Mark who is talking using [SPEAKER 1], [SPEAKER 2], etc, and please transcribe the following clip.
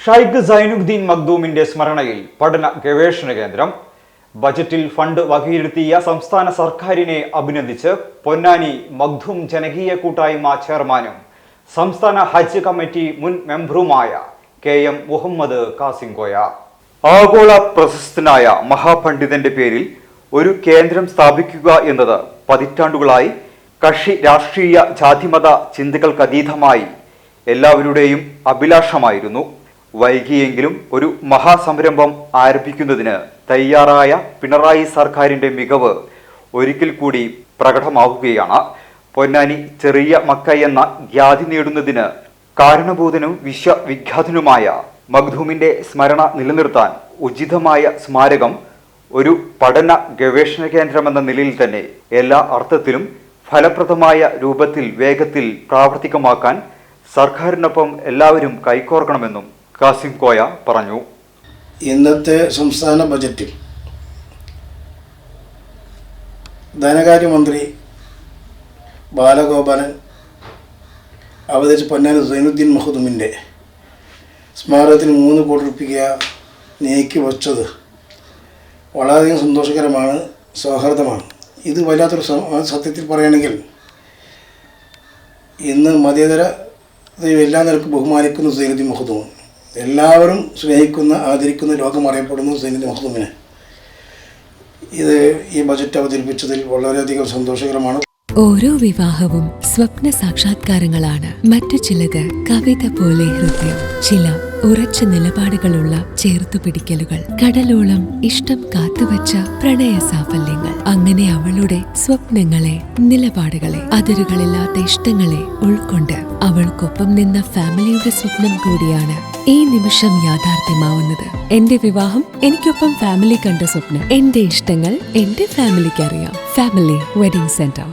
[SPEAKER 1] ഷൈഖ് സൈനുദ്ദീൻ മഖ്ദൂമിന്റെ സ്മരണയിൽ പഠന ഗവേഷണ കേന്ദ്രം. ബജറ്റിൽ ഫണ്ട് വകയിരുത്തിയ സംസ്ഥാന സർക്കാരിനെ അഭിനന്ദിച്ച് പൊന്നാനി മഖ്ദൂം ജനകീയ കൂട്ടായ്മ ചെയർമാനും സംസ്ഥാന ഹജ്ജ് കമ്മിറ്റി മുൻ മെമ്പറുമായ KM മുഹമ്മദ് കാസിംകോയ. ആഗോള പ്രശസ്തനായ മഹാപണ്ഡിതന്റെ പേരിൽ ഒരു കേന്ദ്രം സ്ഥാപിക്കുക എന്നത് പതിറ്റാണ്ടുകളായി കക്ഷി രാഷ്ട്രീയ ജാതിമത ചിന്തകൾക്കതീതമായി എല്ലാവരുടെയും അഭിലാഷമായിരുന്നു. വൈകിയെങ്കിലും ഒരു മഹാസംരംഭം ആരംഭിക്കുന്നതിന് തയ്യാറായ പിണറായി സർക്കാരിന്റെ മികവ് ഒരിക്കൽ കൂടി പ്രകടമാവുകയാണ്. പൊന്നാനി ചെറിയ മക്ക എന്ന ഖ്യാതി നേടുന്നതിന് കാരണഭൂതനും വിശ്വവിഖ്യാതനുമായ മഖ്ദൂമിന്റെ സ്മരണ നിലനിർത്താൻ ഉചിതമായ സ്മാരകം ഒരു പഠന ഗവേഷണ കേന്ദ്രമെന്ന നിലയിൽ തന്നെ എല്ലാ അർത്ഥത്തിലും ഫലപ്രദമായ രൂപത്തിൽ വേഗത്തിൽ പ്രാവർത്തികമാക്കാൻ സർക്കാരിനൊപ്പം എല്ലാവരും കൈകോർക്കണമെന്നും കാസിംകോയ പറഞ്ഞു.
[SPEAKER 2] ഇന്നത്തെ സംസ്ഥാന ബജറ്റിൽ ധനകാര്യമന്ത്രി ബാലഗോപാലൻ അവതരിച്ച പൊന്നാനി സൈനുദ്ദീൻ മഖ്ദൂമിൻ്റെ സ്മാരകത്തിൽ 3 കോടി രൂപ നീക്കി വച്ചത് വളരെയധികം സന്തോഷകരമാണ്, സൗഹാർദ്ദമാണ്. ഇത് വല്ലാത്തൊരു സത്യത്തിൽ പറയുകയാണെങ്കിൽ ഇന്ന് മതേതര എല്ലാ നിലക്കും ബഹുമാനിക്കുന്ന സൈനുദ്ദീൻ മഖ്ദൂം, എല്ലാവരും സ്നേഹിക്കുന്ന ആദരിക്കുന്ന ലോകം അറിയപ്പെടുന്ന സൈനുദ്ദീൻ മഖ്ദൂമിനെ ഈ ബജറ്റ് അവതരിപ്പിച്ചതിൽ വളരെയധികം സന്തോഷകരമാണ്.
[SPEAKER 3] ഓരോ വിവാഹവും സ്വപ്ന സാക്ഷാത്കാരങ്ങളാണ്. മറ്റു ചിലത് കവിത പോലെ ഹൃദയം, ചില ഉറച്ച നിലപാടുകളുള്ള ചേർത്തുപിടിക്കലുകൾ, കടലോളം ഇഷ്ടം കാത്തുവച്ച പ്രണയ സാഫല്യങ്ങൾ. അങ്ങനെ അവളുടെ സ്വപ്നങ്ങളെ, നിലപാടുകളെ, അതിരുകളില്ലാത്ത ഇഷ്ടങ്ങളെ ഉൾക്കൊണ്ട് അവൾക്കൊപ്പം നിന്ന ഫാമിലിയുടെ സ്വപ്നം കൂടിയാണ് ഈ നിമിഷം യാഥാർത്ഥ്യമാവുന്നത്. എന്റെ വിവാഹം എനിക്കൊപ്പം ഫാമിലി കണ്ട സ്വപ്നം. എന്റെ ഇഷ്ടങ്ങൾ എന്റെ ഫാമിലിക്ക് അറിയാം. Family wedding centre.